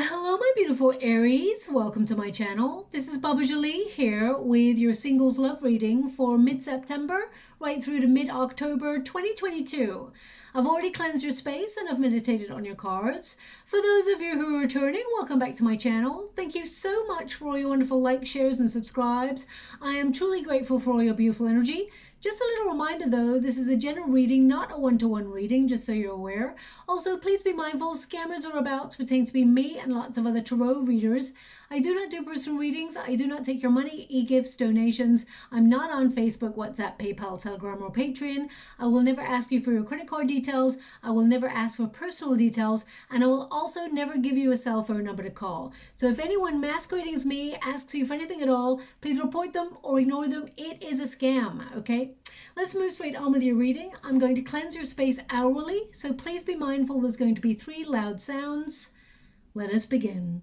Well, hello, my beautiful Aries. Welcome to my channel. This is Baba Jolie here with your singles love reading for mid-September right through to mid-October 2022. I've already cleansed your space and I've meditated on your cards. For those of you who are returning, welcome back to my channel. Thank you so much for all your wonderful likes, shares, and subscribes. I am truly grateful for all your beautiful energy. Just a little reminder though, this is a general reading, not a one-to-one reading, just so you're aware. Also, please be mindful, scammers are about to pertain to be me and lots of other tarot readers. I do not do personal readings. I do not take your money, e-gifts, donations. I'm not on Facebook, WhatsApp, PayPal, Telegram, or Patreon. I will never ask you for your credit card details. I will never ask for personal details. And I will also never give you a cell phone number to call. So if anyone masquerading as me asks you for anything at all, please report them or ignore them. It is a scam, okay? Let's move straight on with your reading. I'm going to cleanse your space hourly, so please be mindful there's going to be 3 loud sounds. Let us begin.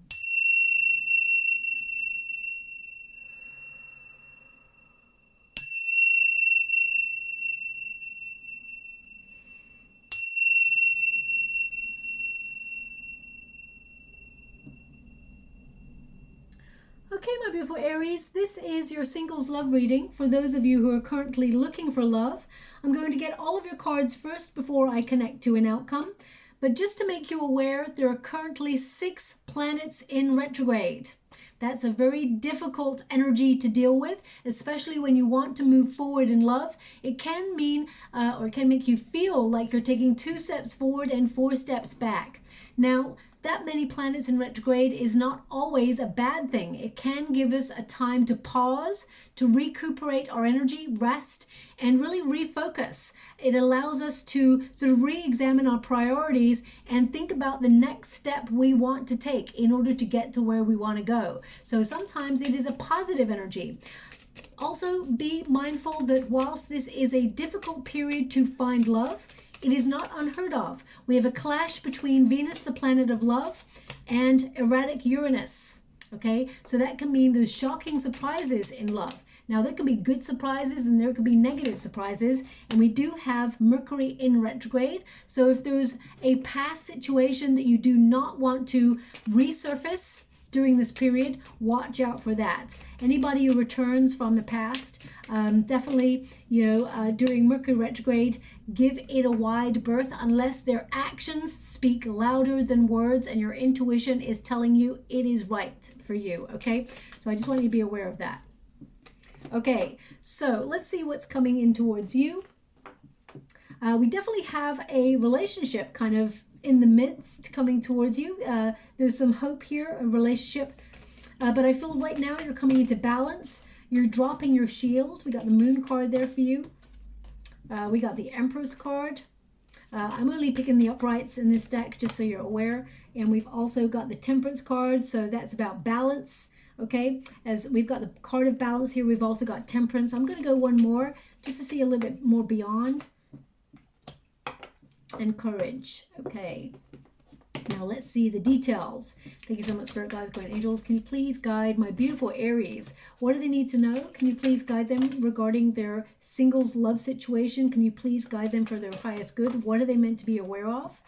Okay, my beautiful Aries, this is your singles love reading for those of you who are currently looking for love. I'm going to get all of your cards first before I connect to an outcome. But just to make you aware, there are currently 6 planets in retrograde. That's a very difficult energy to deal with, especially when you want to move forward in love. It can mean, or it can make you feel like you're taking 2 steps forward and 4 steps back. Now, that many planets in retrograde is not always a bad thing. It can give us a time to pause, to recuperate our energy, rest, and really refocus. It allows us to sort of re-examine our priorities and think about the next step we want to take in order to get to where we want to go. So sometimes it is a positive energy. Also, be mindful that whilst this is a difficult period to find love, it is not unheard of. We have a clash between Venus, the planet of love, and erratic Uranus. Okay, so that can mean there's shocking surprises in love. Now, there can be good surprises and there could be negative surprises. And we do have Mercury in retrograde. So if there's a past situation that you do not want to resurface during this period, watch out for that. Anybody who returns from the past, definitely, during Mercury retrograde, give it a wide berth unless their actions speak louder than words and your intuition is telling you it is right for you, okay? So I just want you to be aware of that. Okay, so let's see what's coming in towards you. We definitely have a relationship kind of in the midst coming towards you. There's some hope here, a relationship. But I feel right now you're coming into balance. You're dropping your shield. We got the Moon card there for you. We got the Empress card. I'm only picking the uprights in this deck just so you're aware. And we've also got the Temperance card. So that's about balance. Okay, as we've got the card of balance here, we've also got Temperance. I'm going to go one more just to see a little bit more beyond. And Courage. Okay, now let's see the details. Thank you so much, Spirit Guides, Guardian Angels. Can you please guide my beautiful Aries? What do they need to know? Can you please guide them regarding their singles love situation? Can you please guide them for their highest good? What are they meant to be aware of?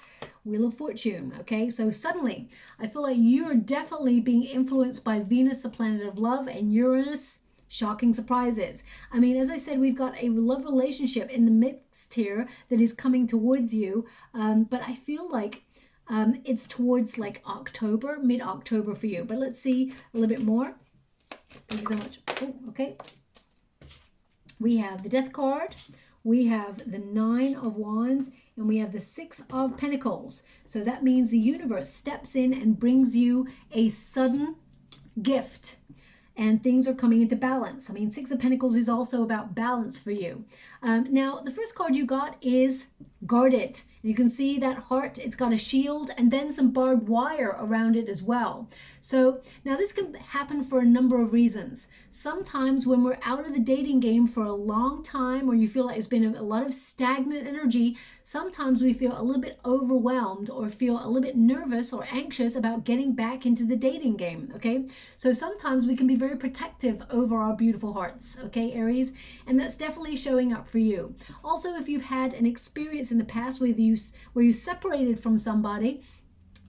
Wheel of Fortune. Okay, so suddenly I feel like you're definitely being influenced by Venus, the planet of love, and Uranus, shocking surprises. I mean, as I said, we've got a love relationship in the midst here that is coming towards you, but I feel like it's towards like October, mid-October for you. But let's see a little bit more. Thank you so much. Oh, okay. We have the Death card. We have the 9 of Wands, and we have the 6 of Pentacles. So that means the universe steps in and brings you a sudden gift. And things are coming into balance. I mean, 6 of Pentacles is also about balance for you. Now, the first card you got is Guarded. You can see that heart, it's got a shield and then some barbed wire around it as well. So now this can happen for a number of reasons. Sometimes when we're out of the dating game for a long time, or you feel like it's been a lot of stagnant energy, sometimes we feel a little bit overwhelmed or feel a little bit nervous or anxious about getting back into the dating game, okay? So sometimes we can be very protective over our beautiful hearts, okay, Aries? And that's definitely showing up for you. Also, if you've had an experience in the past where you separated from somebody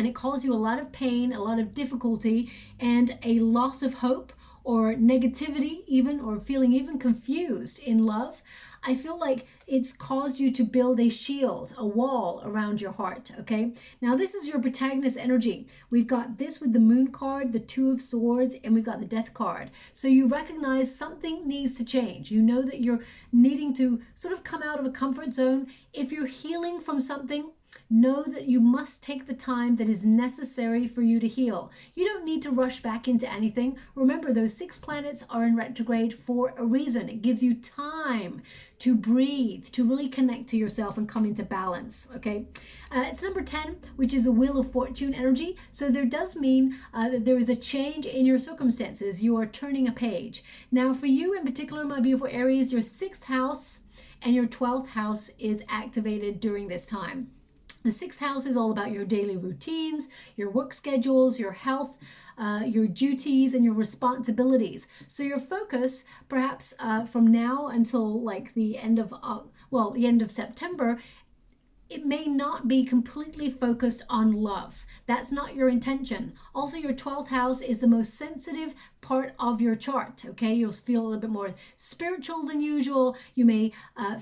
and it caused you a lot of pain, a lot of difficulty, and a loss of hope or negativity even, or feeling even confused in love, I feel like it's caused you to build a shield, a wall around your heart, okay? Now this is your protagonist energy. We've got this with the Moon card, the Two of Swords, and we've got the Death card. So you recognize something needs to change. You know that you're needing to sort of come out of a comfort zone. If you're healing from something, know that you must take the time that is necessary for you to heal. You don't need to rush back into anything. Remember, those 6 planets are in retrograde for a reason. It gives you time to breathe, to really connect to yourself and come into balance, okay? It's number 10, which is a Wheel of Fortune energy. So there does mean that there is a change in your circumstances. You are turning a page. Now for you in particular, my beautiful Aries, your 6th house and your 12th house is activated during this time. The 6th house is all about your daily routines, your work schedules, your health, your duties, and your responsibilities. So your focus, perhaps from now until like the end of, the end of September, it may not be completely focused on love. That's not your intention. Also, your 12th house is the most sensitive part of your chart, okay? You'll feel a little bit more spiritual than usual. You may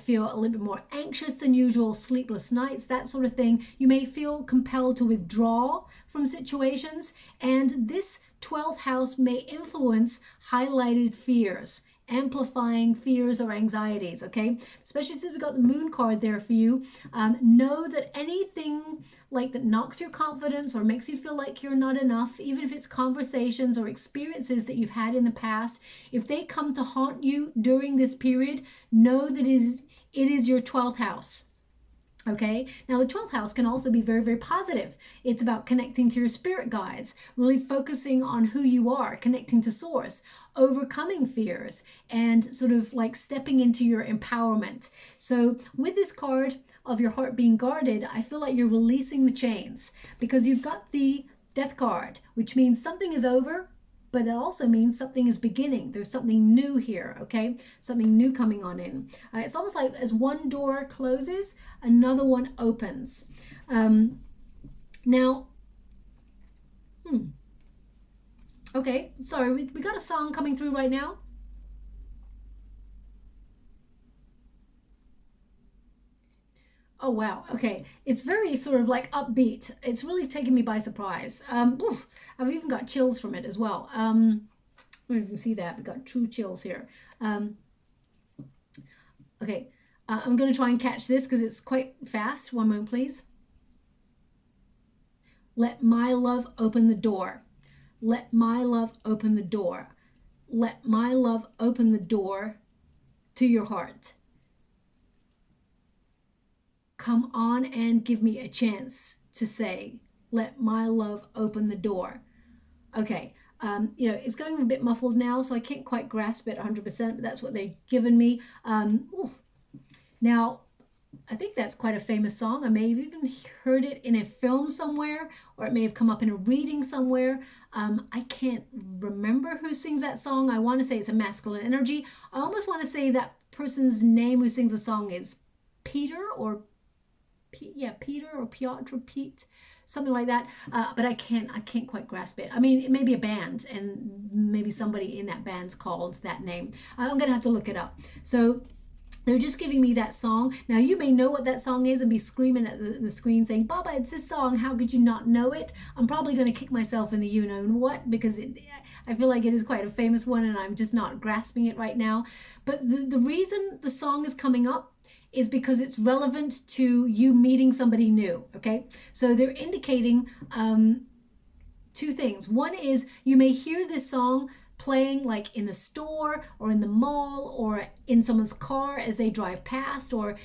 feel a little bit more anxious than usual, sleepless nights, that sort of thing. You may feel compelled to withdraw from situations, and this 12th house may influence highlighted fears, amplifying fears or anxieties, okay? Especially since we got the Moon card there for you. Know that anything like that knocks your confidence or makes you feel like you're not enough, even if it's conversations or experiences that you've had in the past, if they come to haunt you during this period, know that it is your 12th house. Okay, now the 12th house can also be very, very positive. It's about connecting to your spirit guides, really focusing on who you are, connecting to source, overcoming fears, and sort of like stepping into your empowerment. So with this card of your heart being guarded, I feel like you're releasing the chains because you've got the Death card, which means something is over, but it also means something is beginning. There's something new here, okay? Something new coming on in. It's almost like as one door closes, another one opens. Okay, sorry, we got a song coming through right now. Oh, wow. Okay. It's very sort of like upbeat. It's really taken me by surprise. I've even got chills from it as well. You can see that. We've got true chills here. Okay. I'm going to try and catch this because it's quite fast. One moment, please. Let my love open the door. Let my love open the door. Let my love open the door to your heart. Come on and give me a chance to say, let my love open the door. Okay, it's going a bit muffled now, so I can't quite grasp it 100%, but that's what they've given me. Now, I think that's quite a famous song. I may have even heard it in a film somewhere, or it may have come up in a reading somewhere. I can't remember who sings that song. I want to say it's a masculine energy. I almost want to say that person's name who sings the song is Peter or Piotr, Pete, something like that. But I can't quite grasp it. I mean, it may be a band, and maybe somebody in that band's called that name. I'm gonna have to look it up. So they're just giving me that song. Now you may know what that song is and be screaming at the screen saying, Baba, it's this song. How could you not know it? I'm probably going to kick myself in the you-know-what because I feel like it is quite a famous one and I'm just not grasping it right now. But the reason the song is coming up is because it's relevant to you meeting somebody new, okay? So they're indicating two things. One is you may hear this song playing like in the store or in the mall or in someone's car as they drive past, or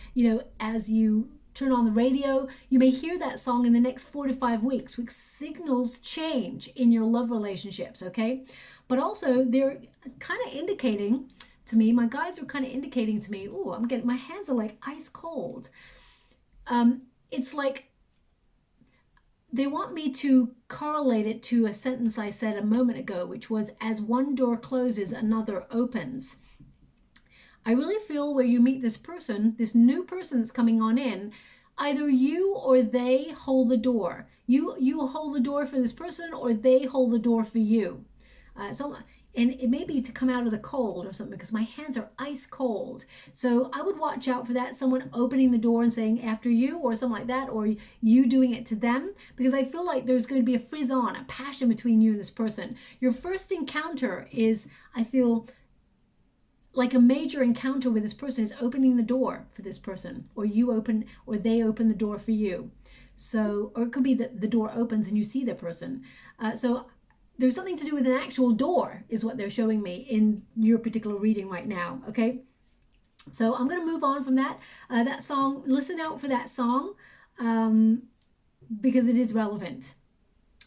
as you turn on the radio. You may hear that song in the next 4 to 5 weeks, which signals change in your love relationships, okay? But also they're kind of indicating to me, my guides are kind of indicating to me, oh, my hands are like ice cold. It's like they want me to correlate it to a sentence I said a moment ago, which was, as one door closes, another opens. I really feel where you meet this person, this new person that's coming on in, either you or they hold the door. You hold the door for this person, or they hold the door for you. And it may be to come out of the cold or something, because my hands are ice cold. So I would watch out for that, someone opening the door and saying after you or something like that, or you doing it to them, because I feel like there's going to be a frisson, a passion between you and this person. Your first encounter is, I feel like a major encounter with this person is opening the door for this person, or you open, or they open the door for you. So, or it could be that the door opens and you see the person. So there's something to do with an actual door is what they're showing me in your particular reading right now, okay? So I'm going to move on from that. That song, listen out for that song, because it is relevant.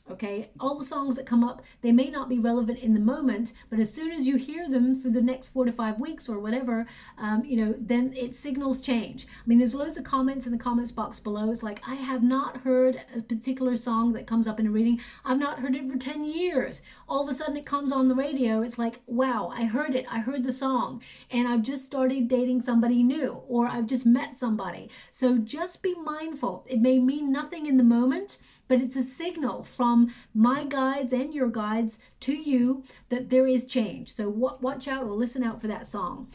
Okay, all the songs that come up, they may not be relevant in the moment, but as soon as you hear them for the next 4 to 5 weeks or whatever, then it signals change. I mean, there's loads of comments in the comments box below. It's like, I have not heard a particular song that comes up in a reading. I've not heard it for 10 years. All of a sudden it comes on the radio. It's like, wow, I heard it. I heard the song, and I've just started dating somebody new, or I've just met somebody. So just be mindful. It may mean nothing in the moment, but it's a signal from my guides and your guides to you that there is change. So watch out or listen out for that song.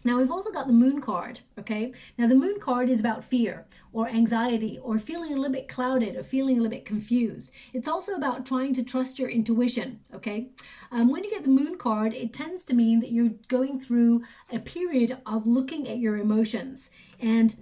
Now we've also got the moon card, okay? Now the moon card is about fear or anxiety or feeling a little bit clouded or feeling a little bit confused. It's also about trying to trust your intuition, okay? When you get the moon card, it tends to mean that you're going through a period of looking at your emotions, and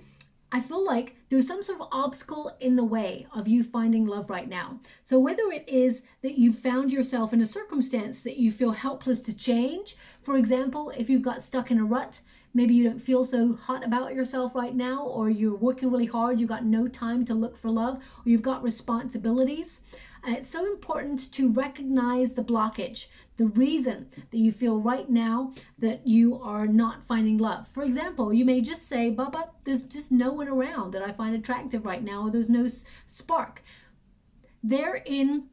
I feel like there's some sort of obstacle in the way of you finding love right now. So whether it is that you've found yourself in a circumstance that you feel helpless to change, for example, if you've got stuck in a rut, maybe you don't feel so hot about yourself right now, or you're working really hard, you've got no time to look for love, or you've got responsibilities. It's so important to recognize the blockage, the reason that you feel right now that you are not finding love. For example, you may just say, Baba, there's just no one around that I find attractive right now, or there's no spark. Therein,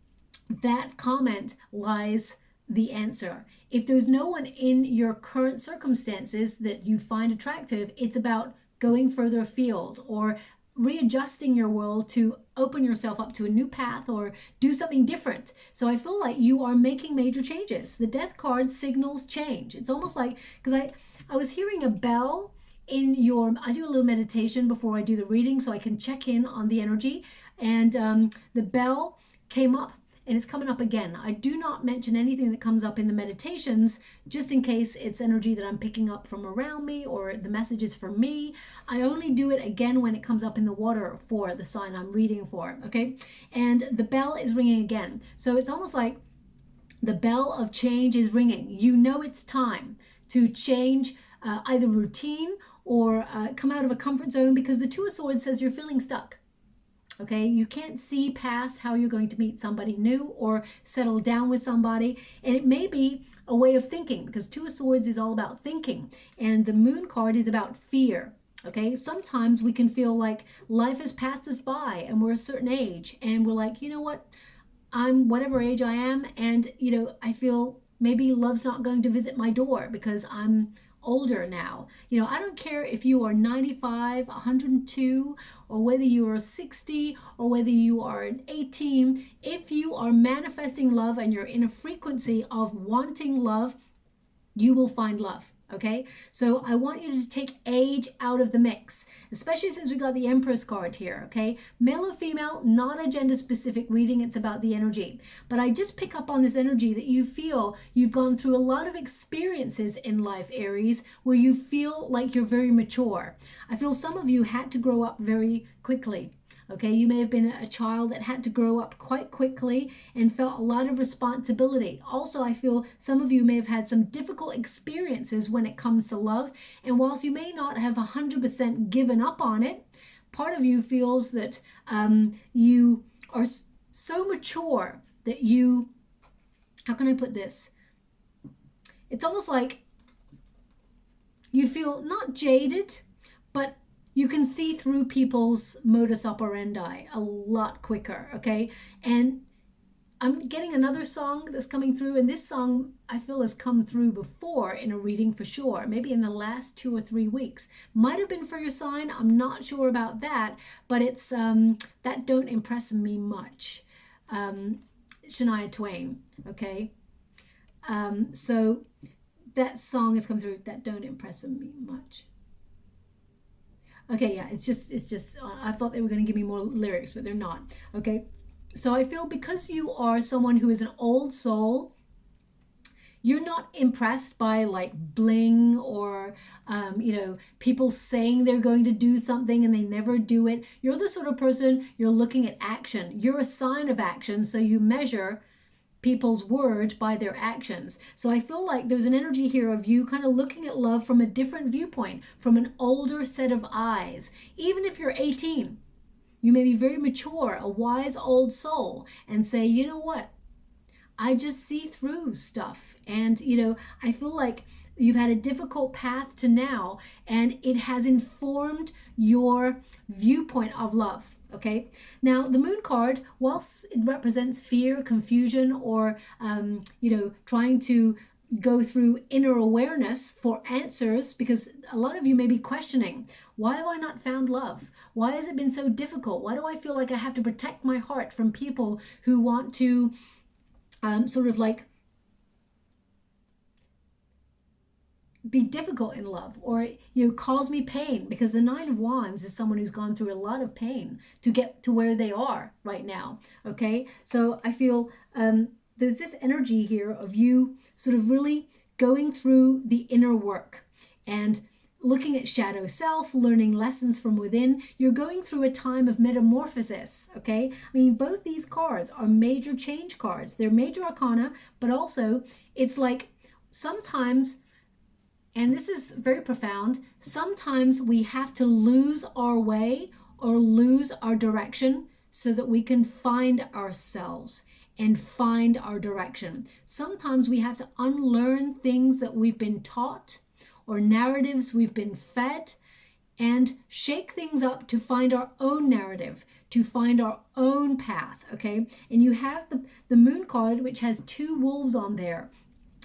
that comment lies the answer. If there's no one in your current circumstances that you find attractive, it's about going further afield or readjusting your world to open yourself up to a new path or do something different. So I feel like you are making major changes. The death card signals change. It's almost like, because I was hearing a bell in your, I do a little meditation before I do the reading so I can check in on the energy, and the bell came up and it's coming up again. I do not mention anything that comes up in the meditations, just in case it's energy that I'm picking up from around me or the message is for me. I only do it again when it comes up in the water for the sign I'm reading for, okay? And the bell is ringing again. So it's almost like the bell of change is ringing. You know it's time to change either routine or come out of a comfort zone, because the Two of Swords says you're feeling stuck. Okay, you can't see past how you're going to meet somebody new or settle down with somebody. And it may be a way of thinking, because Two of Swords is all about thinking, and the moon card is about fear. Okay, sometimes we can feel like life has passed us by and we're a certain age and we're like, you know what, I'm whatever age I am, and I feel maybe love's not going to visit my door because I'm older now. I don't care if you are 95, 102, or whether you are 60, or whether you are 18. If you are manifesting love and you're in a frequency of wanting love, you will find love. Okay, so I want you to take age out of the mix, especially since we got the Empress card here. Okay, male or female, not a gender specific reading, it's about the energy. But I just pick up on this energy that you feel you've gone through a lot of experiences in life, Aries, where you feel like you're very mature. I feel some of you had to grow up very quickly. Okay, you may have been a child that had to grow up quite quickly and felt a lot of responsibility. Also, I feel some of you may have had some difficult experiences when it comes to love. And whilst you may not have 100% given up on it, part of you feels that you are so mature that you, how can I put this? It's almost like you feel not jaded, but you can see through people's modus operandi a lot quicker, okay? And I'm getting another song that's coming through, and this song I feel has come through before in a reading for sure, maybe in the last 2 or 3 weeks. Might have been for your sign, I'm not sure about that, but it's That Don't Impress Me Much, Shania Twain, okay? So that song has come through, That Don't Impress Me Much. Okay, yeah, it's just I thought they were going to give me more lyrics, but they're not, okay? So I feel because you are someone who is an old soul, you're not impressed by like bling or, people saying they're going to do something and they never do it. You're the sort of person, you're looking at action. You're a sign of action, so you measure people's word by their actions. So I feel like there's an energy here of you kind of looking at love from a different viewpoint, from an older set of eyes. Even if you're 18, you may be very mature, a wise old soul, and say, you know what? I just see through stuff. And, I feel like you've had a difficult path to now, and it has informed your viewpoint of love. Okay. Now, the Moon card, whilst it represents fear, confusion, or, trying to go through inner awareness for answers, because a lot of you may be questioning, why have I not found love? Why has it been so difficult? Why do I feel like I have to protect my heart from people who want to sort of like be difficult in love, or cause me pain? Because the Nine of Wands is someone who's gone through a lot of pain to get to where they are right now. Okay, so I feel there's this energy here of you sort of really going through the inner work and looking at shadow self, learning lessons from within. You're going through a time of metamorphosis. Okay, I mean, both these cards are major change cards. They're major arcana, but also it's like sometimes, and this is very profound, sometimes we have to lose our way or lose our direction so that we can find ourselves and find our direction. Sometimes we have to unlearn things that we've been taught or narratives we've been fed, and shake things up to find our own narrative, to find our own path, okay? And you have the Moon card, which has 2 wolves on there,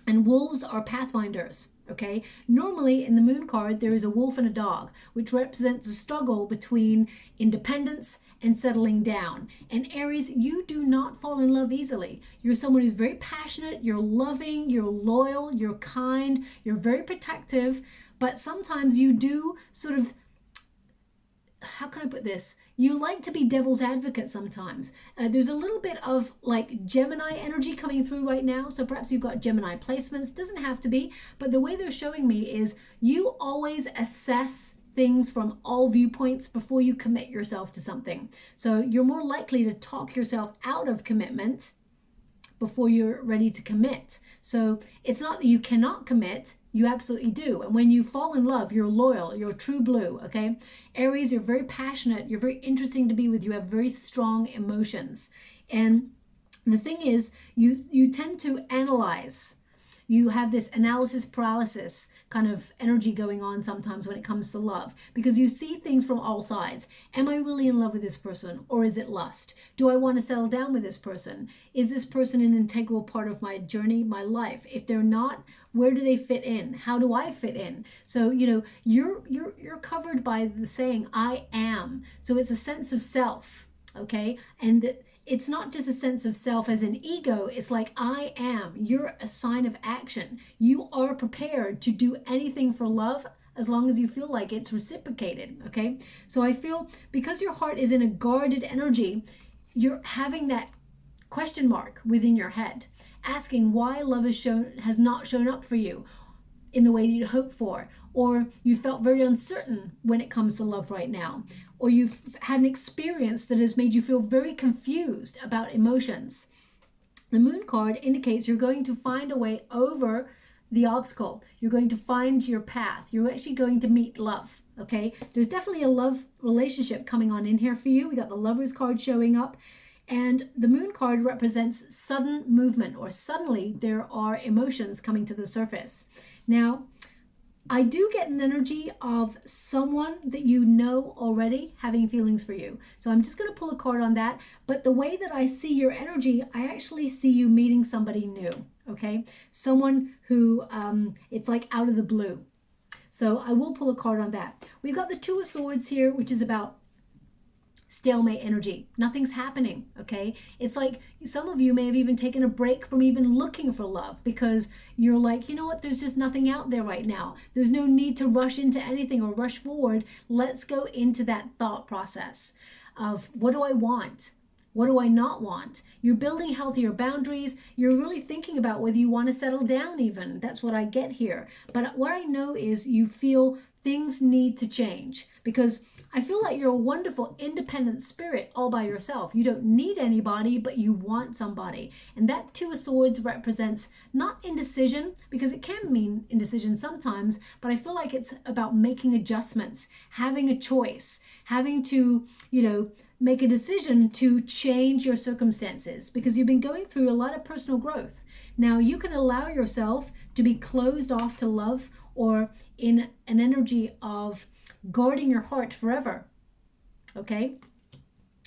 and wolves are pathfinders. Okay, normally in the Moon card, there is a wolf and a dog, which represents a struggle between independence and settling down. And Aries, you do not fall in love easily. You're someone who's very passionate, you're loving, you're loyal, you're kind, you're very protective, but sometimes you do sort of, how can I put this? You like to be devil's advocate sometimes. There's a little bit of like Gemini energy coming through right now. So perhaps you've got Gemini placements. Doesn't have to be. But the way they're showing me is you always assess things from all viewpoints before you commit yourself to something. So you're more likely to talk yourself out of commitment before you're ready to commit. So it's not that you cannot commit, you absolutely do. And when you fall in love, you're loyal, you're true blue, okay? Aries, you're very passionate, you're very interesting to be with, you have very strong emotions. And the thing is, you tend to analyze. You have this analysis paralysis kind of energy going on sometimes when it comes to love, because you see things from all sides. Am I really in love with this person, or is it lust? Do I want to settle down with this person? Is this person an integral part of my journey, my life? If they're not, where do they fit in? How do I fit in? So, you're covered by the saying, I am. So it's a sense of self, okay? And it's not just a sense of self as an ego. It's like, I am. You're a sign of action. You are prepared to do anything for love as long as you feel like it's reciprocated, okay? So I feel because your heart is in a guarded energy, you're having that question mark within your head, asking why love has not shown up for you in the way you'd hoped for, or you felt very uncertain when it comes to love right now, or you've had an experience that has made you feel very confused about emotions. The Moon card indicates you're going to find a way over the obstacle. You're going to find your path. You're actually going to meet love, okay? There's definitely a love relationship coming on in here for you. We got the Lovers card showing up. And the Moon card represents sudden movement, or suddenly there are emotions coming to the surface. Now, I do get an energy of someone that you know already having feelings for you. So I'm just going to pull a card on that. But the way that I see your energy, I actually see you meeting somebody new, okay? Someone who it's like out of the blue. So I will pull a card on that. We've got the Two of Swords here, which is about stalemate energy. Nothing's happening, okay? It's like some of you may have even taken a break from even looking for love because you're like, you know what, there's just nothing out there right now. There's no need to rush into anything or rush forward. Let's go into that thought process of what do I want? What do I not want? You're building healthier boundaries. You're really thinking about whether you want to settle down even. That's what I get here. But what I know is you feel things need to change because I feel like you're a wonderful independent spirit all by yourself. You don't need anybody, but you want somebody. And that Two of Swords represents not indecision, because it can mean indecision sometimes, but I feel like it's about making adjustments, having a choice, having to, you know, make a decision to change your circumstances because you've been going through a lot of personal growth. Now you can allow yourself to be closed off to love or in an energy of guarding your heart forever, okay?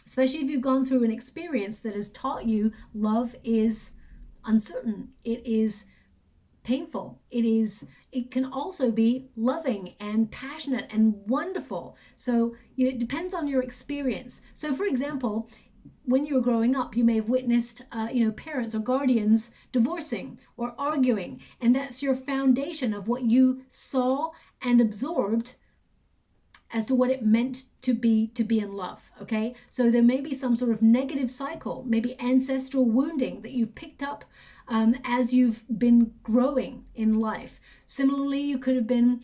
Especially if you've gone through an experience that has taught you love is uncertain, it is painful, it can also be loving and passionate and wonderful. So it depends on your experience. So for example, when you were growing up, you may have witnessed, parents or guardians divorcing or arguing, and that's your foundation of what you saw and absorbed as to what it meant to be in love, okay? So there may be some sort of negative cycle, maybe ancestral wounding that you've picked up as you've been growing in life. Similarly, you could have been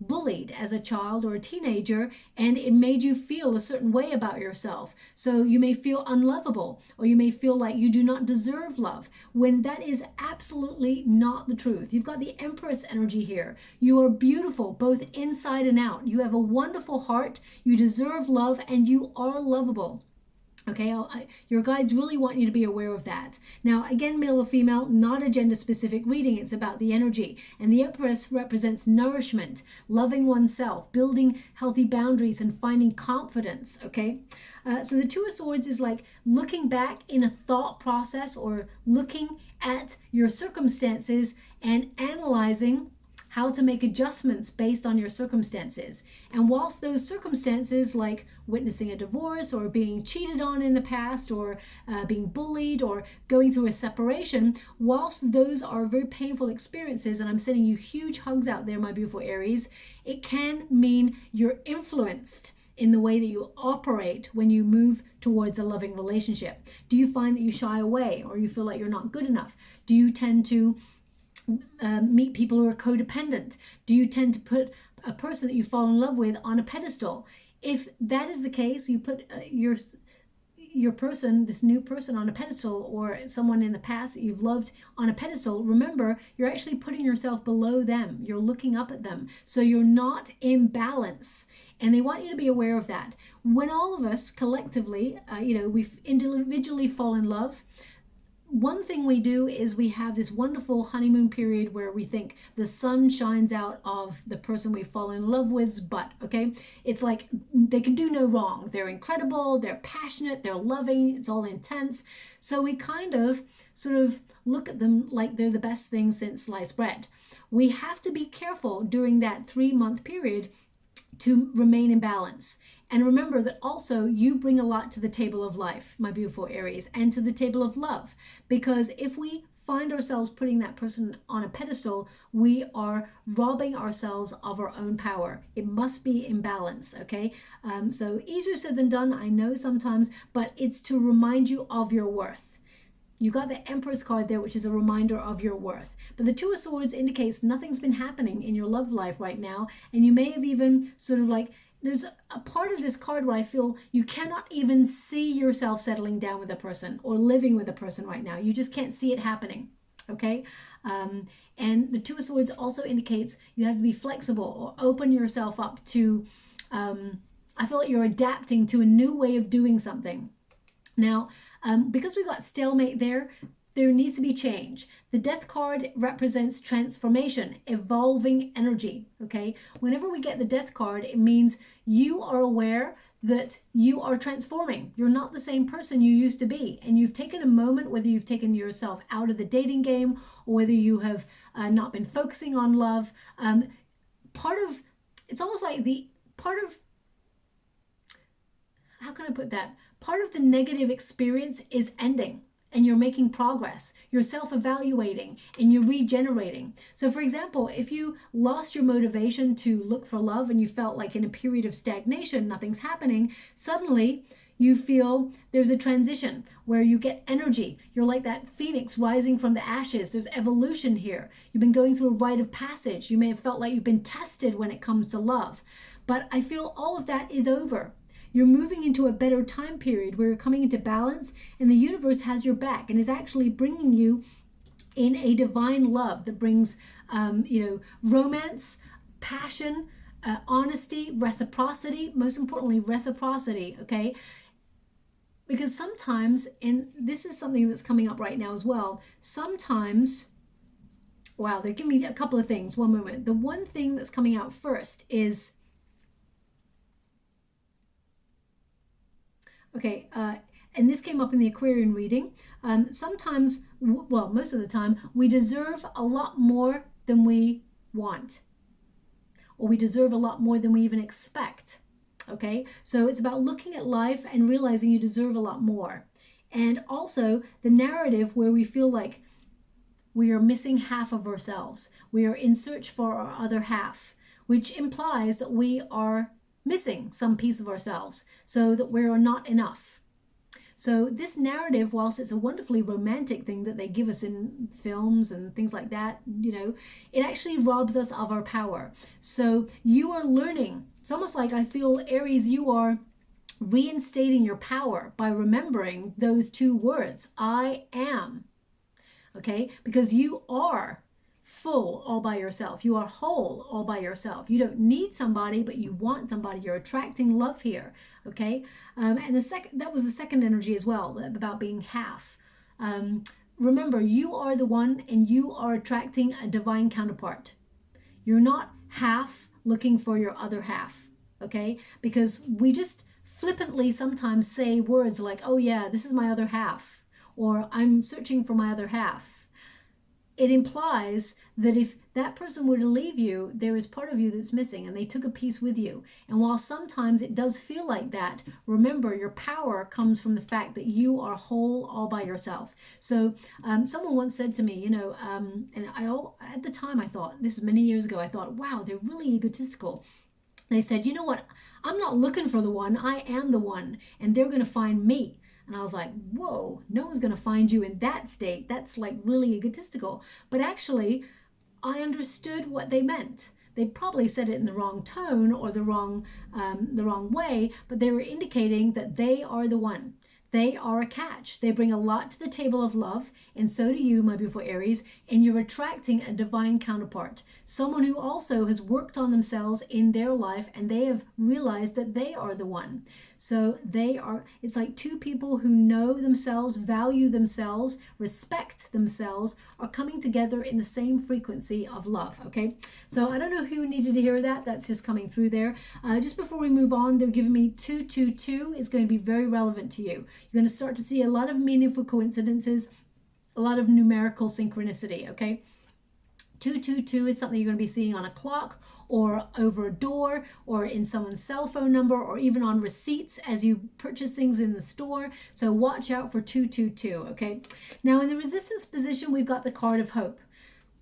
bullied as a child or a teenager, and it made you feel a certain way about yourself. So you may feel unlovable, or you may feel like you do not deserve love, when that is absolutely not the truth. You've got the Empress energy here. You are beautiful, both inside and out. You have a wonderful heart, you deserve love, and you are lovable. Okay, your guides really want you to be aware of that. Now, again, male or female, not a gender-specific reading. It's about the energy. And the Empress represents nourishment, loving oneself, building healthy boundaries, and finding confidence, okay? So the Two of Swords is like looking back in a thought process or looking at your circumstances and analyzing how to make adjustments based on your circumstances. And whilst those circumstances, like witnessing a divorce or being cheated on in the past or being bullied or going through a separation, whilst those are very painful experiences, and I'm sending you huge hugs out there, my beautiful Aries, it can mean you're influenced in the way that you operate when you move towards a loving relationship. Do you find that you shy away or you feel like you're not good enough? Do you tend to meet people who are codependent? Do you tend to put a person that you fall in love with on a pedestal? If that is the case, you put your person, this new person, on a pedestal, or someone in the past that you've loved on a pedestal, remember, you're actually putting yourself below them. You're looking up at them. So you're not in balance. And they want you to be aware of that. When all of us collectively, we individually fall in love, one thing we do is we have this wonderful honeymoon period where we think the sun shines out of the person we fall in love with's butt, okay? It's like they can do no wrong. They're incredible, they're passionate, they're loving, it's all intense. So we kind of sort of look at them like they're the best thing since sliced bread. We have to be careful during that 3-month period to remain in balance. And remember that also you bring a lot to the table of life, my beautiful Aries, and to the table of love. Because if we find ourselves putting that person on a pedestal, we are robbing ourselves of our own power. It must be in balance, okay? So easier said than done, I know sometimes, but it's to remind you of your worth. You got the Empress card there, which is a reminder of your worth. But the Two of Swords indicates nothing's been happening in your love life right now, and you may have even sort of like, there's a part of this card where I feel you cannot even see yourself settling down with a person or living with a person right now. You just can't see it happening, okay? And the Two of Swords also indicates you have to be flexible or open yourself up to, I feel like you're adapting to a new way of doing something. Now, because we've got stalemate there, there needs to be change. The death card represents transformation, evolving energy, okay? Whenever we get the death card, it means you are aware that you are transforming. You're not the same person you used to be. And you've taken a moment, whether you've taken yourself out of the dating game or whether you have not been focusing on love. It's almost like how can I put that? Part of the negative experience is ending. And you're making progress, you're self-evaluating, and you're regenerating. So for example, if you lost your motivation to look for love and you felt like in a period of stagnation, nothing's happening, suddenly you feel there's a transition where you get energy. You're like that phoenix rising from the ashes. There's evolution here. You've been going through a rite of passage. You may have felt like you've been tested when it comes to love. But I feel all of that is over. You're moving into a better time period where you're coming into balance, and the universe has your back and is actually bringing you in a divine love that brings, romance, passion, honesty, reciprocity, most importantly, reciprocity, okay? Because sometimes, and this is something that's coming up right now as well, sometimes, wow, they're giving me a couple of things. One moment. The one thing that's coming out first is, okay, and this came up in the Aquarian reading. Sometimes, well, most of the time, we deserve a lot more than we want, or we deserve a lot more than we even expect. Okay, so it's about looking at life and realizing you deserve a lot more. And also the narrative where we feel like we are missing half of ourselves. We are in search for our other half, which implies that we are missing some piece of ourselves, so that we are not enough. So this narrative, whilst it's a wonderfully romantic thing that they give us in films and things like that, it actually robs us of our power. So you are learning. It's almost like, I feel, Aries, you are reinstating your power by remembering those two words, I am. Okay, because you are full all by yourself. You are whole all by yourself. You don't need somebody, but you want somebody. You're attracting love here. Okay, and that was the second energy as well, about being half. Remember, you are the one, and you are attracting a divine counterpart. You're not half looking for your other half. Okay, because we just flippantly sometimes say words like, oh yeah, this is my other half, or I'm searching for my other half. It implies that if that person were to leave you, there is part of you that's missing, and they took a piece with you. And while sometimes it does feel like that, remember, your power comes from the fact that you are whole all by yourself. So someone once said to me, and at the time I thought, this was many years ago, I thought, wow, they're really egotistical. They said, you know what, I'm not looking for the one, I am the one, and they're going to find me. And I was like, whoa, no one's going to find you in that state. That's like really egotistical. But actually, I understood what they meant. They probably said it in the wrong tone or the wrong way, but they were indicating that they are the one. They are a catch. They bring a lot to the table of love, and so do you, my beautiful Aries, and you're attracting a divine counterpart. Someone who also has worked on themselves in their life, and they have realized that they are the one. So it's like two people who know themselves, value themselves, respect themselves, are coming together in the same frequency of love, okay? So I don't know who needed to hear that. That's just coming through there. Just before we move on, they're giving me 222 is going to be very relevant to you. You're going to start to see a lot of meaningful coincidences, a lot of numerical synchronicity, okay? 222 is something you're going to be seeing on a clock, or over a door, or in someone's cell phone number, or even on receipts as you purchase things in the store. So watch out for 222, okay? Now in the resistance position, we've got the card of hope.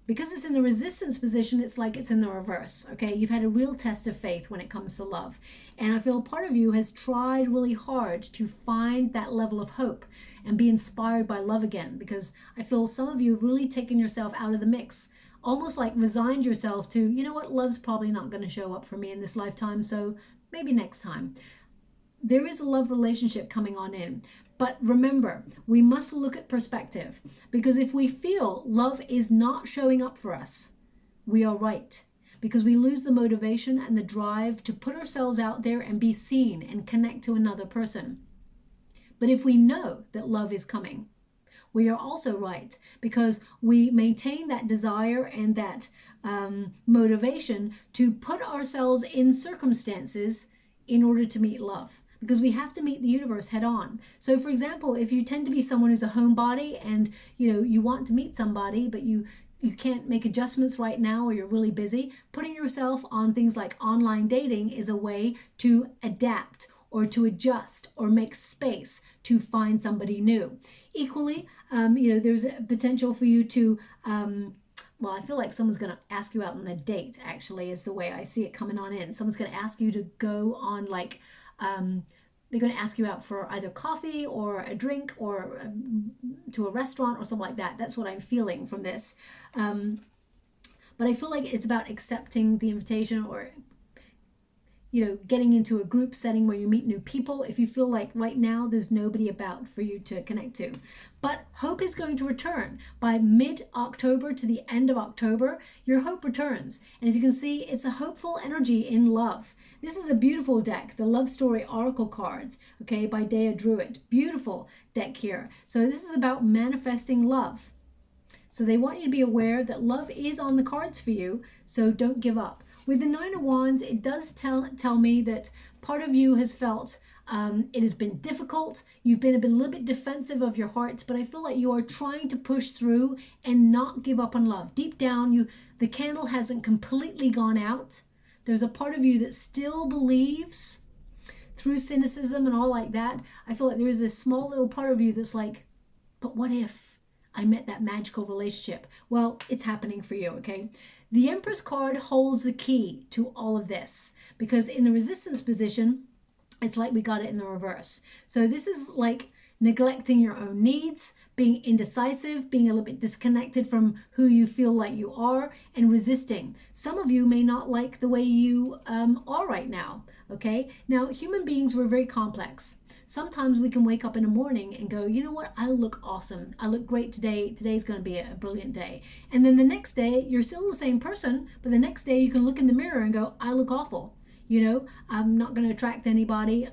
Because it's in the resistance position, it's like it's in the reverse, okay? You've had a real test of faith when it comes to love. And I feel part of you has tried really hard to find that level of hope and be inspired by love again, because I feel some of you have really taken yourself out of the mix, almost like resigned yourself to, you know what, love's probably not going to show up for me in this lifetime, so maybe next time. There is a love relationship coming on in. But remember, we must look at perspective, because if we feel love is not showing up for us, we are right, because we lose the motivation and the drive to put ourselves out there and be seen and connect to another person. But if we know that love is coming, we are also right, because we maintain that desire and that motivation to put ourselves in circumstances in order to meet love, because we have to meet the universe head on. So for example, if you tend to be someone who's a homebody and you want to meet somebody, but you can't make adjustments right now, or you're really busy, putting yourself on things like online dating is a way to adapt or to adjust or make space to find somebody new. Equally, there's a potential for you to well, I feel like someone's going to ask you out on a date, actually, is the way I see it coming on in. Someone's going to ask you to go on, like, they're going to ask you out for either coffee or a drink or to a restaurant or something like that. That's what I'm feeling from this. But I feel like it's about accepting the invitation, or getting into a group setting where you meet new people if you feel like right now there's nobody about for you to connect to. But hope is going to return. By mid-October to the end of October, your hope returns. And as you can see, it's a hopeful energy in love. This is a beautiful deck, the Love Story Oracle cards, okay, by DREWIT. Beautiful deck here. So this is about manifesting love. So they want you to be aware that love is on the cards for you, so don't give up. With the Nine of Wands, it does tell me that part of you has felt it has been difficult. You've been a little bit defensive of your heart, but I feel like you are trying to push through and not give up on love. Deep down, the candle hasn't completely gone out. There's a part of you that still believes, through cynicism and all like that. I feel like there is a small little part of you that's like, but what if I met that magical relationship? Well, it's happening for you, okay? The Empress card holds the key to all of this, because in the resistance position, it's like we got it in the reverse. So this is like neglecting your own needs, being indecisive, being a little bit disconnected from who you feel like you are, and resisting. Some of you may not like the way you are right now, okay? Now, human beings, we're very complex. Sometimes we can wake up in the morning and go, you know what, I look awesome. I look great today. Today's going to be a brilliant day. And then the next day, you're still the same person, but the next day you can look in the mirror and go, I look awful. I'm not going to attract anybody.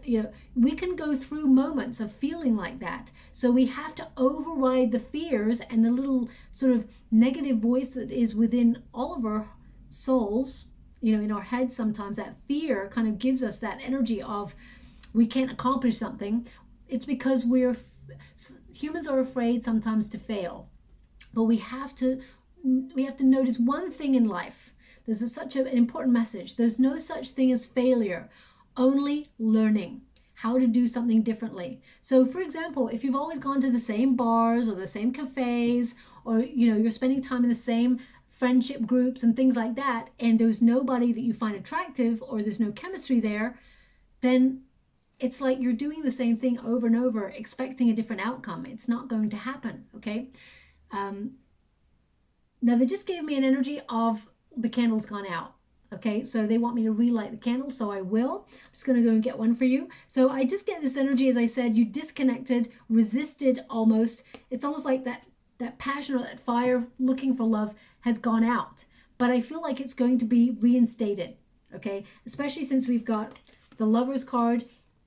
We can go through moments of feeling like that. So we have to override the fears and the little sort of negative voice that is within all of our souls, in our heads. Sometimes that fear kind of gives us that energy of, we can't accomplish something. It's because humans are afraid sometimes to fail. But we have to notice one thing in life. There's such an important message. There's no such thing as failure, only learning how to do something differently. So for example, if you've always gone to the same bars or the same cafes, or you're spending time in the same friendship groups and things like that, and there's nobody that you find attractive, or there's no chemistry there, then it's like you're doing the same thing over and over, expecting a different outcome. It's not going to happen, okay? Now, they just gave me an energy of the candle's gone out, okay? So they want me to relight the candle, so I will. I'm just going to go and get one for you. So I just get this energy, as I said, you disconnected, resisted almost. It's almost like that passion or that fire looking for love has gone out. But I feel like it's going to be reinstated, okay? Especially since we've got the Lover's card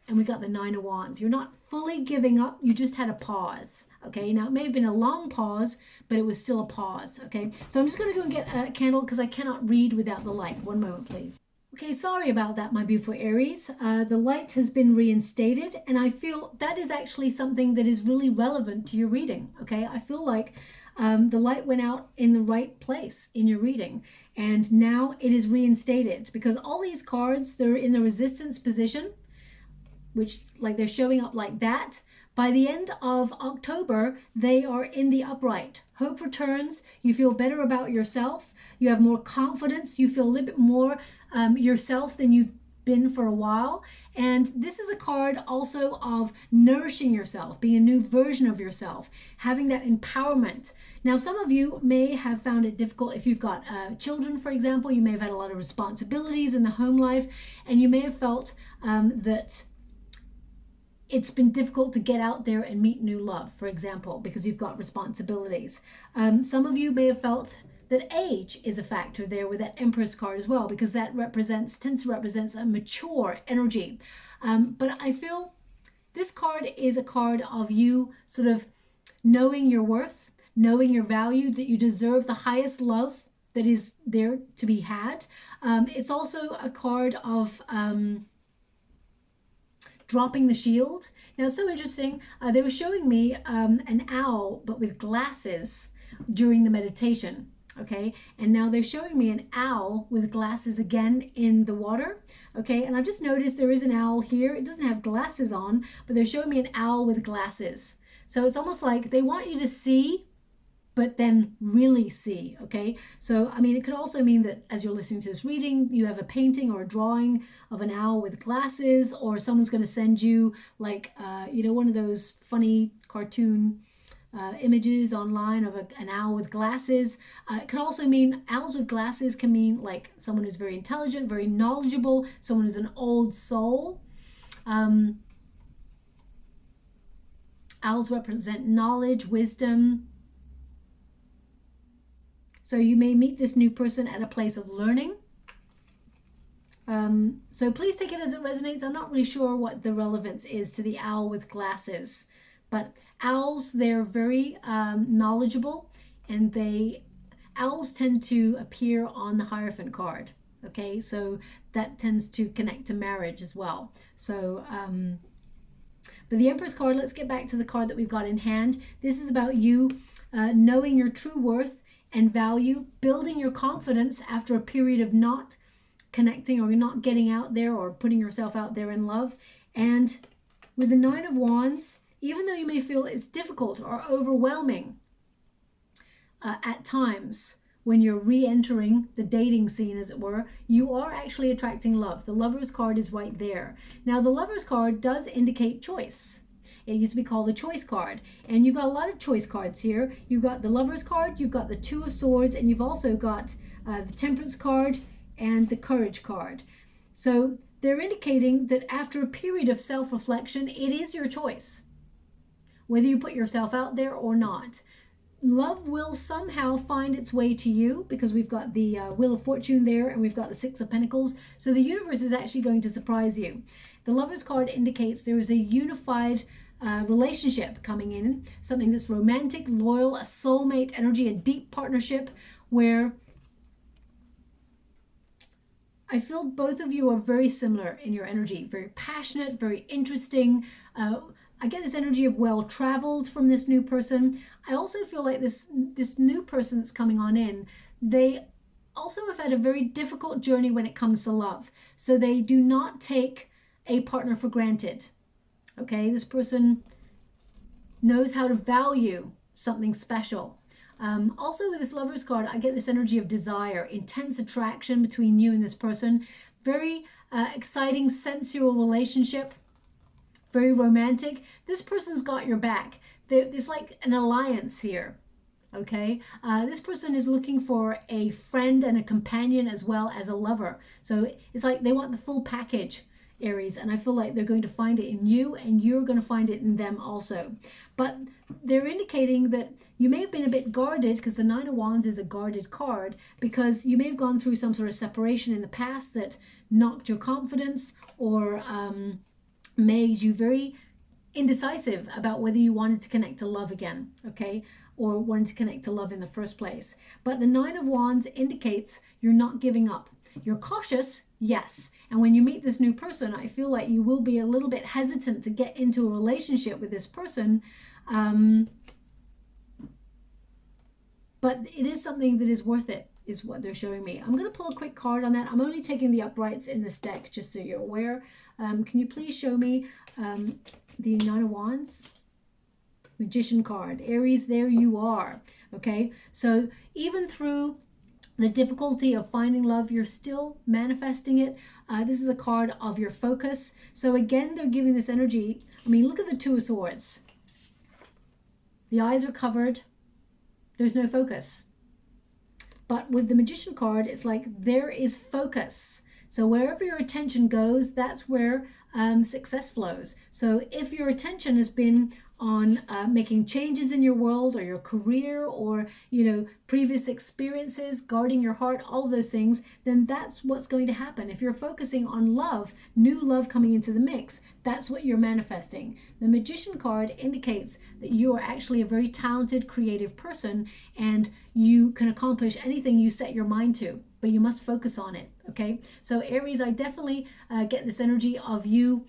and we got the Nine of Wands. You're not fully giving up. You just had a pause, okay? Now, it may have been a long pause, but it was still a pause, okay? So I'm just going to go and get a candle because I cannot read without the light. One moment, please. Okay, sorry about that, my beautiful Aries. The light has been reinstated, and I feel that is actually something that is really relevant to your reading, okay? I feel like the light went out in the right place in your reading, and now it is reinstated because all these cards, they're in the resistance position, which like they're showing up like that. By the end of October, they are in the upright. Hope returns. You feel better about yourself. You have more confidence. You feel a little bit more yourself than you've been for a while. And this is a card also of nourishing yourself, being a new version of yourself, having that empowerment. Now, some of you may have found it difficult if you've got children, for example. You may have had a lot of responsibilities in the home life, and you may have felt that it's been difficult to get out there and meet new love, for example, because you've got responsibilities. Some of you may have felt that age is a factor there with that Empress card as well, because that tends to represent a mature energy. But I feel this card is a card of you sort of knowing your worth, knowing your value, that you deserve the highest love that is there to be had. It's also a card of dropping the shield. Now, it's so interesting. They were showing me an owl, but with glasses during the meditation. Okay, and now they're showing me an owl with glasses again in the water. Okay, and I just noticed there is an owl here. It doesn't have glasses on, but they're showing me an owl with glasses. So it's almost like they want you to see, but then really see. Okay, so I mean, it could also mean that as you're listening to this reading, you have a painting or a drawing of an owl with glasses, or someone's going to send you like you know, one of those funny cartoon images online of an owl with glasses. It can also mean, owls with glasses can mean like someone who's very intelligent, very knowledgeable, someone who's an old soul. Owls represent knowledge, wisdom. So you may meet this new person at a place of learning. So please take it as it resonates. I'm not really sure what the relevance is to the owl with glasses, but owls, they're very knowledgeable, and owls tend to appear on the Hierophant card. Okay, so that tends to connect to marriage as well. So, but the Empress card, let's get back to the card that we've got in hand. This is about you knowing your true worth and value, building your confidence after a period of not connecting or not getting out there or putting yourself out there in love. And with the Nine of Wands, even though you may feel it's difficult or overwhelming at times when you're re-entering the dating scene, as it were, you are actually attracting love. The Lover's card is right there. Now, the Lover's card does indicate choice. It used to be called a choice card. And you've got a lot of choice cards here. You've got the Lover's card, you've got the Two of Swords, and you've also got the Temperance card and the Courage card. So they're indicating that after a period of self-reflection, it is your choice, whether you put yourself out there or not. Love will somehow find its way to you, because we've got the Wheel of Fortune there, and we've got the Six of Pentacles. So the universe is actually going to surprise you. The Lover's card indicates there is a unified relationship coming in, something that's romantic, loyal, a soulmate energy, a deep partnership where I feel both of you are very similar in your energy, very passionate, very interesting. I get this energy of well-traveled from this new person. I also feel like this new person that's coming on in, they also have had a very difficult journey when it comes to love. So they do not take a partner for granted. Okay, this person knows how to value something special. Also with this Lover's card, I get this energy of desire, intense attraction between you and this person. Very exciting, sensual relationship. Very romantic. This person's got your back. There's like an alliance here. Okay, this person is looking for a friend and a companion as well as a lover. So it's like they want the full package, Aries, and I feel like they're going to find it in you, and you're going to find it in them also. But they're indicating that you may have been a bit guarded, because the Nine of Wands is a guarded card, because you may have gone through some sort of separation in the past that knocked your confidence, or made you very indecisive about whether you wanted to connect to love again, okay, or wanted to connect to love in the first place. But the Nine of Wands indicates you're not giving up. You're cautious, yes. And when you meet this new person, I feel like you will be a little bit hesitant to get into a relationship with this person. But it is something that is worth it, is what they're showing me. I'm going to pull a quick card on that. I'm only taking the uprights in this deck, just so you're aware. Can you please show me the Nine of Wands? Magician card. Aries, there you are. Okay, so even through the difficulty of finding love, you're still manifesting it. This is a card of your focus. So again, they're giving this energy. I mean, look at the Two of Swords. The eyes are covered. There's no focus. But with the Magician card, it's like there is focus. So wherever your attention goes, that's where success flows. So if your attention has been on making changes in your world or your career or, previous experiences, guarding your heart, all of those things, then that's what's going to happen. If you're focusing on love, new love coming into the mix, that's what you're manifesting. The Magician card indicates that you are actually a very talented, creative person, and you can accomplish anything you set your mind to, but you must focus on it, okay? So Aries, I definitely get this energy of you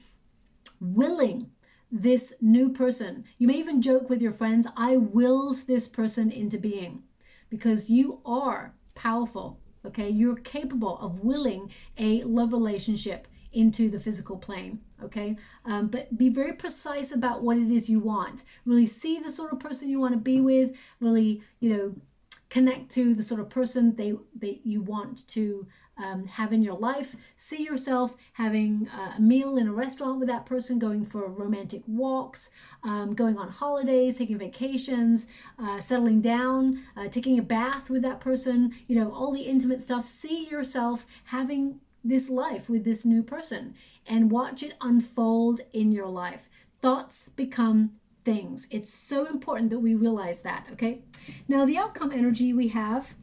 willing this new person. You may even joke with your friends, I willed this person into being, because you are powerful, okay? You're capable of willing a love relationship into the physical plane, okay? But be very precise about what it is you want. Really see the sort of person you want to be with, really, connect to the sort of person that you want to have in your life. See yourself having a meal in a restaurant with that person, going for romantic walks, going on holidays, taking vacations, settling down, taking a bath with that person, all the intimate stuff. See yourself having this life with this new person and watch it unfold in your life. Thoughts become things. It's so important that we realize that, okay? Now, the outcome energy we have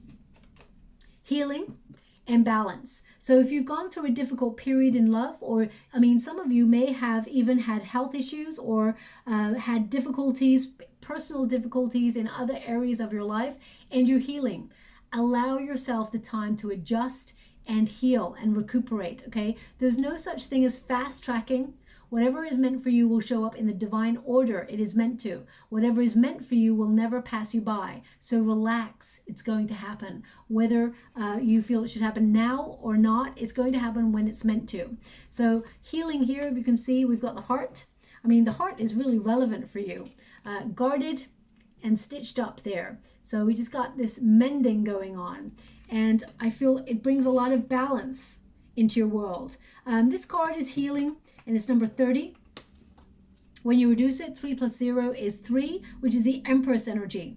healing and balance. So if you've gone through a difficult period in love, or some of you may have even had health issues or had difficulties, personal difficulties in other areas of your life, and you're healing, allow yourself the time to adjust and heal and recuperate, okay? There's no such thing as fast tracking. Whatever is meant for you will show up in the divine order it is meant to. Whatever is meant for you will never pass you by. So relax, it's going to happen. Whether you feel it should happen now or not, it's going to happen when it's meant to. So healing here, if you can see, we've got the heart. The heart is really relevant for you. Guarded and stitched up there. So we just got this mending going on. And I feel it brings a lot of balance into your world. This card is healing, and it's number 30. When you reduce it, 3 plus 0 is 3, which is the Empress energy.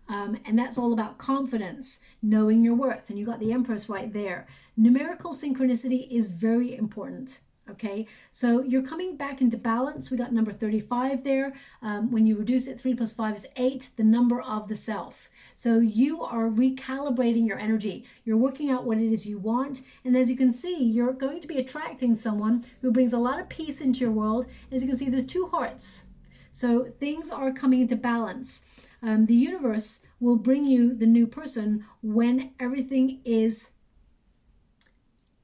And that's all about confidence, knowing your worth. And you got the Empress right there. Numerical synchronicity is very important. Okay, so you're coming back into balance. We got number 35 there. When you reduce it, 3 plus 5 is 8, the number of the self. So you are recalibrating your energy. You're working out what it is you want. And as you can see, you're going to be attracting someone who brings a lot of peace into your world. As you can see, there's 2 hearts. So things are coming into balance. The universe will bring you the new person when everything is,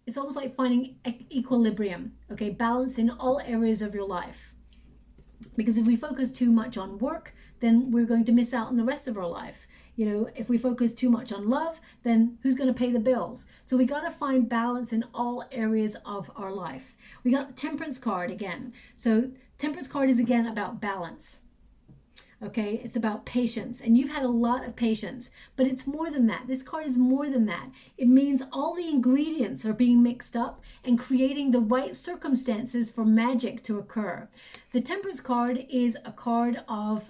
it's almost like finding equilibrium, okay? Balance in all areas of your life. Because if we focus too much on work, then we're going to miss out on the rest of our life. If we focus too much on love, then who's going to pay the bills? So we got to find balance in all areas of our life. We got the Temperance card again. So Temperance card is again about balance. Okay, it's about patience, and you've had a lot of patience, but it's more than that. This card is more than that. It means all the ingredients are being mixed up and creating the right circumstances for magic to occur. The Temperance card is a card of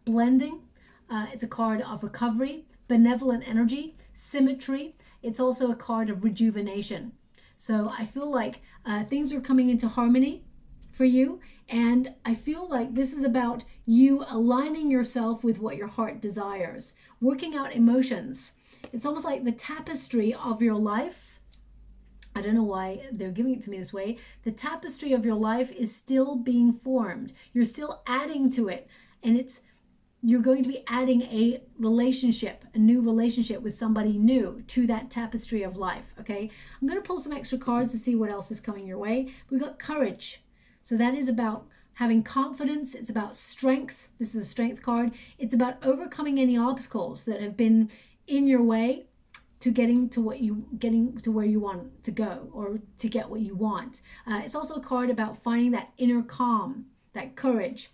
blending. It's a card of recovery, benevolent energy, symmetry. It's also a card of rejuvenation. So I feel like things are coming into harmony for you. And I feel like this is about you aligning yourself with what your heart desires, working out emotions. It's almost like the tapestry of your life. I don't know why they're giving it to me this way. The tapestry of your life is still being formed. You're still adding to it. And you're going to be adding a relationship, a new relationship with somebody new to that tapestry of life, okay? I'm going to pull some extra cards to see what else is coming your way. We've got courage. So that is about having confidence. It's about strength. This is a strength card. It's about overcoming any obstacles that have been in your way to getting to where you want to go, or to get what you want. It's also a card about finding that inner calm, that courage.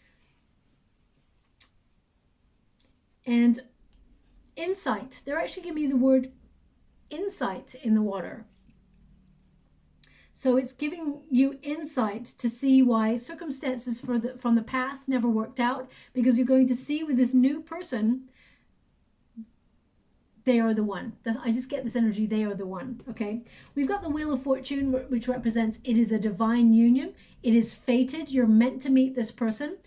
And insight. They're actually giving me the word insight in the water. So it's giving you insight to see why circumstances from the past never worked out, because you're going to see with this new person they are the one. I just get this energy, they are the one, okay? We've got the Wheel of Fortune, which represents it is a divine union. It is fated. You're meant to meet this person.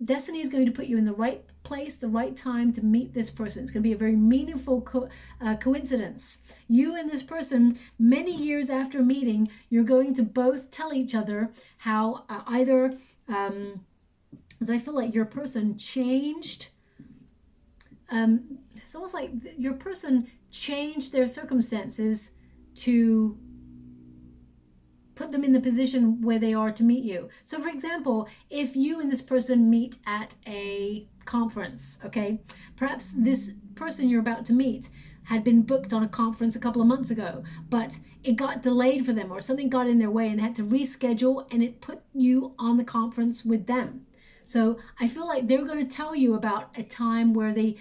Destiny is going to put you in the right place, the right time to meet this person. It's going to be a very meaningful coincidence. You and this person, many years after meeting, you're going to both tell each other how as I feel like your person changed. It's almost like your person changed their circumstances to put them in the position where they are to meet you. So for example, if you and this person meet at a conference, okay, perhaps this person you're about to meet had been booked on a conference a couple of months ago, but it got delayed for them or something got in their way and had to reschedule, and it put you on the conference with them. So I feel like they're going to tell you about a time where they're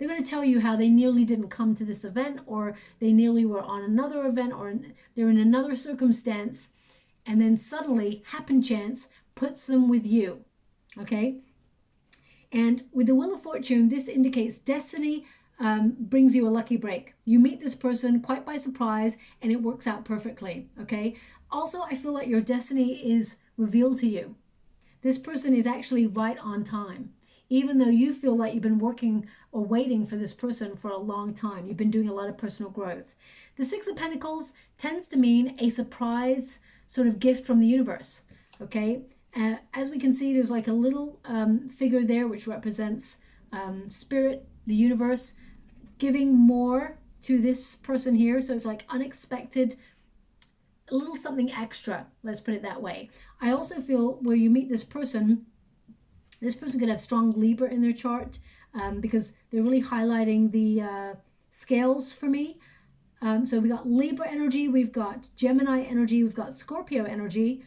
going to tell you how they nearly didn't come to this event, or they nearly were on another event, or they're in another circumstance, and then suddenly, happen chance puts them with you, okay? And with the Wheel of Fortune, this indicates destiny brings you a lucky break. You meet this person quite by surprise, and it works out perfectly, okay? Also, I feel like your destiny is revealed to you. This person is actually right on time. Even though you feel like you've been working or waiting for this person for a long time. You've been doing a lot of personal growth. The Six of Pentacles tends to mean a surprise sort of gift from the universe, okay? As we can see, there's like a little figure there which represents spirit, the universe, giving more to this person here. So it's like unexpected, a little something extra, let's put it that way. I also feel where you meet this person could have strong Libra in their chart because they're really highlighting the scales for me. So we got Libra energy, we've got Gemini energy, we've got Scorpio energy.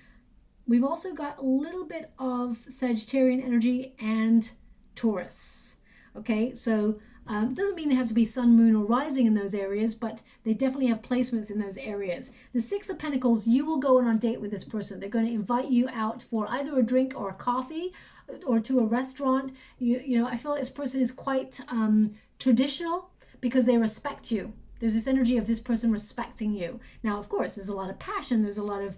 We've also got a little bit of Sagittarian energy and Taurus. Okay, so it doesn't mean they have to be sun, moon, or rising in those areas, but they definitely have placements in those areas. The Six of Pentacles, you will go on a date with this person. They're going to invite you out for either a drink or a coffee, or to a restaurant. You know, I feel like this person is quite traditional because they respect you. There's this energy of this person respecting you. Now, of course, there's a lot of passion. There's a lot of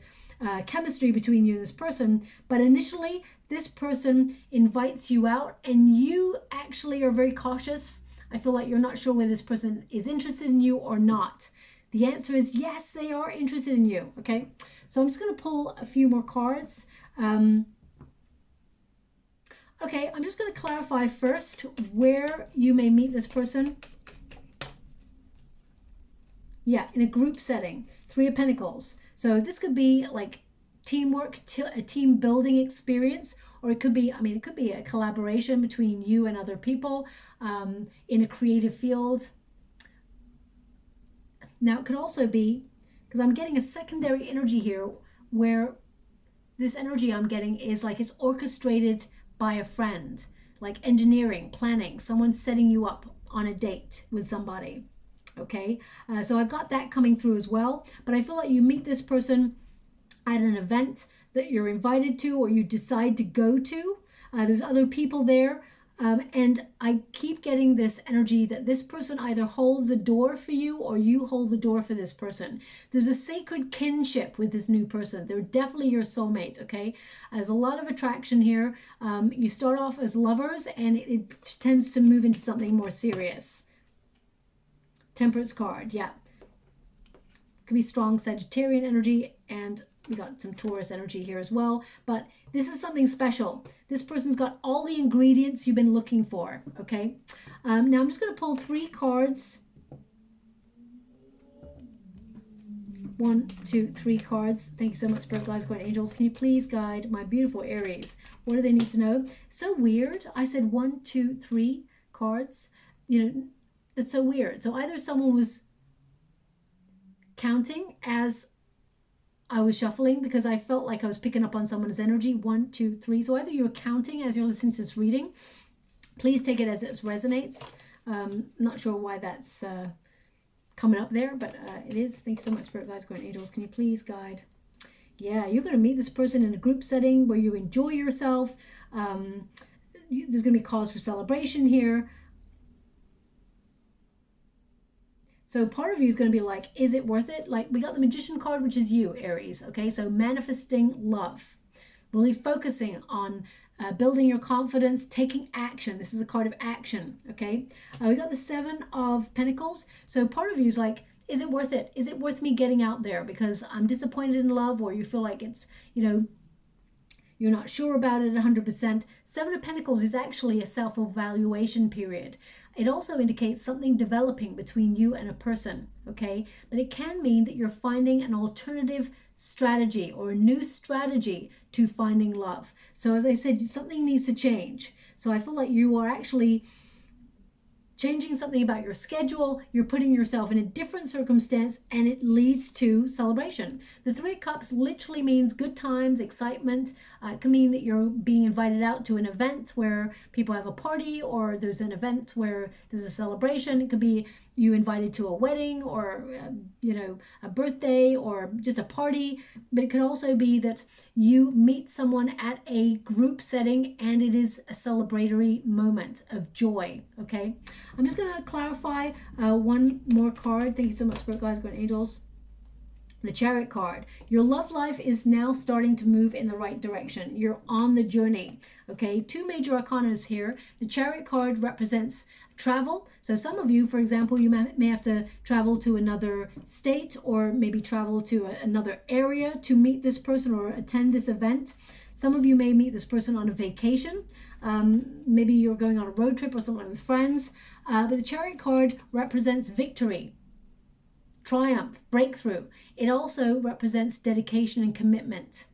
chemistry between you and this person. But initially, this person invites you out and you actually are very cautious. I feel like you're not sure whether this person is interested in you or not. The answer is yes, they are interested in you. Okay, so I'm just going to pull a few more cards. Okay, I'm just going to clarify first where you may meet this person. Yeah, in a group setting, Three of Pentacles. So this could be like teamwork, a team building experience, or it could be, I mean, it could be a collaboration between you and other people in a creative field. Now, it could also be, because I'm getting a secondary energy here, where this energy I'm getting is like it's orchestrated by a friend, like engineering, planning, someone setting you up on a date with somebody. Okay, so I've got that coming through as well, but I feel like you meet this person at an event that you're invited to or you decide to go to. There's other people there, and I keep getting this energy that this person either holds the door for you or you hold the door for this person. There's a sacred kinship with this new person. They're definitely your soulmate, okay? There's a lot of attraction here. You start off as lovers and it tends to move into something more serious. Temperance card, yeah. Could be strong Sagittarian energy, and we got some Taurus energy here as well. But this is something special. This person's got all the ingredients you've been looking for, okay? Now I'm just going to pull 3 cards. 1, 2, 3 cards. Thank you so much, Spirit Guides, Guardian Angels. Can you please guide my beautiful Aries? What do they need to know? So weird. I said 1, 2, 3 cards. You know, that's so weird. So either someone was counting as I was shuffling, because I felt like I was picking up on someone's energy. 1, 2, 3. So either you're counting as you're listening to this reading. Please take it as it resonates. Not sure why that's coming up there, but it is. Thank you so much, Spirit Guides, Guardian Angels. Can you please guide? Yeah, you're going to meet this person in a group setting where you enjoy yourself. There's going to be cause for celebration here. So part of you is going to be like, is it worth it? Like, we got the Magician card, which is you, Aries. Okay, so manifesting love, really focusing on building your confidence, taking action. This is a card of action. Okay, we got the Seven of Pentacles. So part of you is like, is it worth it? Is it worth me getting out there because I'm disappointed in love, or you feel like it's, you know, you're not sure about it 100%. Seven of Pentacles is actually a self-evaluation period. It also indicates something developing between you and a person, okay? But it can mean that you're finding an alternative strategy or a new strategy to finding love. So as I said, something needs to change. So I feel like you are actually changing something about your schedule. You're putting yourself in a different circumstance, and it leads to celebration. The Three of Cups literally means good times, excitement. It can mean that you're being invited out to an event where people have a party, or there's an event where there's a celebration. It could be you invited to a wedding, or you know, a birthday, or just a party. But it could also be that you meet someone at a group setting and it is a celebratory moment of joy. Okay, I'm just going to clarify one more card. Thank you so much, Spirit Guides, Guardian Angels. The Chariot card. Your love life is now starting to move in the right direction. You're on the journey. Okay, two major arcanas here. The Chariot card represents travel. So some of you, for example, you may have to travel to another state, or maybe travel to another area to meet this person or attend this event. Some of you may meet this person on a vacation. Maybe you're going on a road trip or something with friends. But the Chariot card represents victory, triumph, breakthrough. It also represents dedication and commitment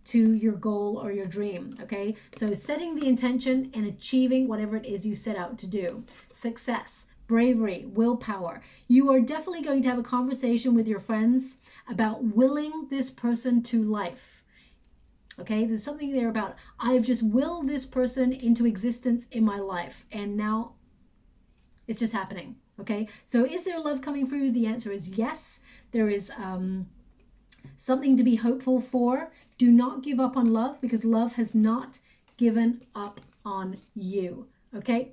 to your goal or your dream. Okay, so setting the intention and achieving whatever it is you set out to do. Success, bravery, willpower. You are definitely going to have a conversation with your friends about willing this person to life. Okay, there's something there about, I've just willed this person into existence in my life, and now it's just happening. Okay, so is there love coming for you? The answer is yes. There is something to be hopeful for. Do not give up on love, because love has not given up on you. Okay,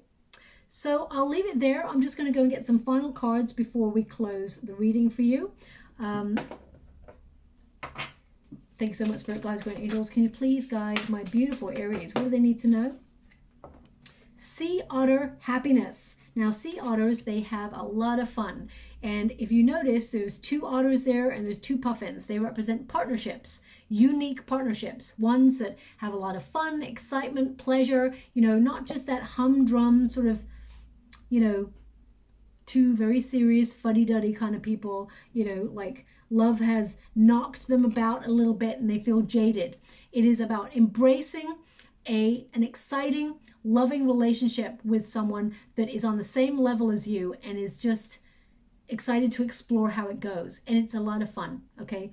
so I'll leave it there. I'm just going to go and get some final cards before we close the reading for you. Thanks so much, Spirit Guides, Guardian Angels. Can you please guide my beautiful Aries? What do they need to know? Sea otter happiness. Now, sea otters, they have a lot of fun. And if you notice, there's two otters there and there's two puffins. They represent partnerships, unique partnerships, ones that have a lot of fun, excitement, pleasure, you know, not just that humdrum sort of, you know, two very serious fuddy-duddy kind of people, you know, like love has knocked them about a little bit and they feel jaded. It is about embracing an exciting, loving relationship with someone that is on the same level as you and is just excited to explore how it goes. And it's a lot of fun. Okay,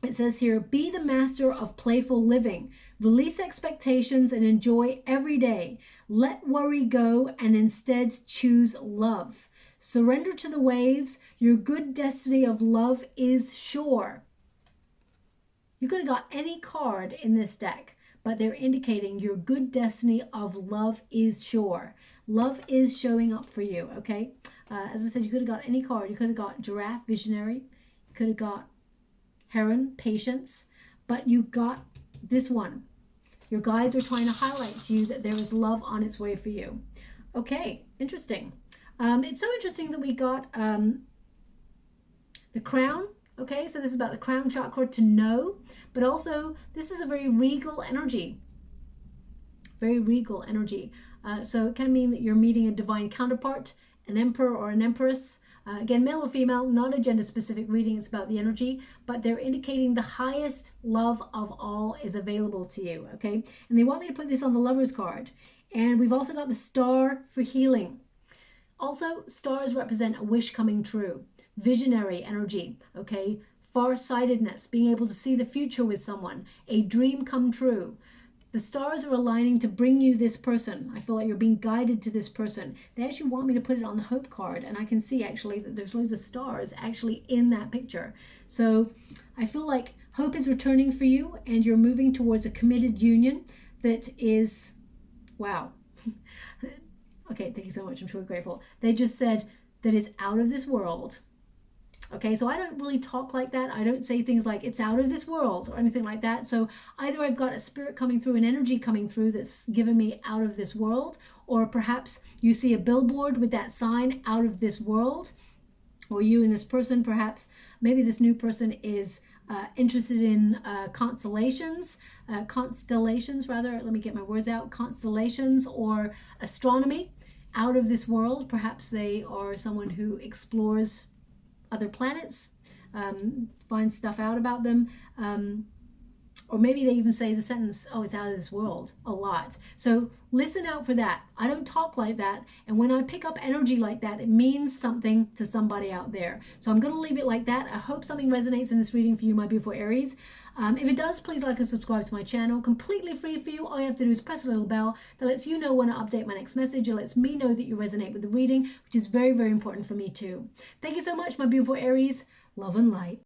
it says here, be the master of playful living, release expectations and enjoy every day. Let worry go and instead choose love. Surrender to the waves. Your good destiny of love is sure. You could have got any card in this deck, but they're indicating your good destiny of love is sure. Love is showing up for you, okay? As I said, you could have got any card. You could have got giraffe, visionary. You could have got heron, patience. But you got this one. Your guides are trying to highlight to you that there is love on its way for you. Okay, interesting. It's so interesting that we got the crown. Okay, so this is about the crown chakra, to know, but also this is a very regal energy. Very regal energy. So it can mean that you're meeting a divine counterpart, an emperor or an empress. Again, male or female, not a gender-specific reading. It's about the energy, but they're indicating the highest love of all is available to you, okay? And they want me to put this on the Lover's card. And we've also got the star for healing. Also, stars represent a wish coming true. Visionary energy, okay? Far-sightedness, being able to see the future with someone, a dream come true. The stars are aligning to bring you this person. I feel like you're being guided to this person. They actually want me to put it on the hope card, and I can see actually that there's loads of stars actually in that picture. So I feel like hope is returning for you, and you're moving towards a committed union that is, wow. Okay, thank you so much. I'm truly grateful. They just said that is out of this world. Okay, so I don't really talk like that. I don't say things like it's out of this world or anything like that. So either I've got a spirit coming through, an energy coming through that's giving me out of this world, or perhaps you see a billboard with that sign, out of this world, or you and this person, perhaps maybe this new person is interested in constellations rather, let me get my words out, constellations or astronomy, out of this world. Perhaps they are someone who explores other planets, finds stuff out about them, or maybe they even say the sentence, oh, it's out of this world, a lot. So listen out for that. I don't talk like that, and when I pick up energy like that, it means something to somebody out there. So I'm going to leave it like that. I hope something resonates in this reading for you, my beautiful Aries. If it does, please like and subscribe to my channel. Completely free for you. All you have to do is press a little bell that lets you know when I update my next message. It lets me know that you resonate with the reading, which is very, very important for me too. Thank you so much, my beautiful Aries. Love and light.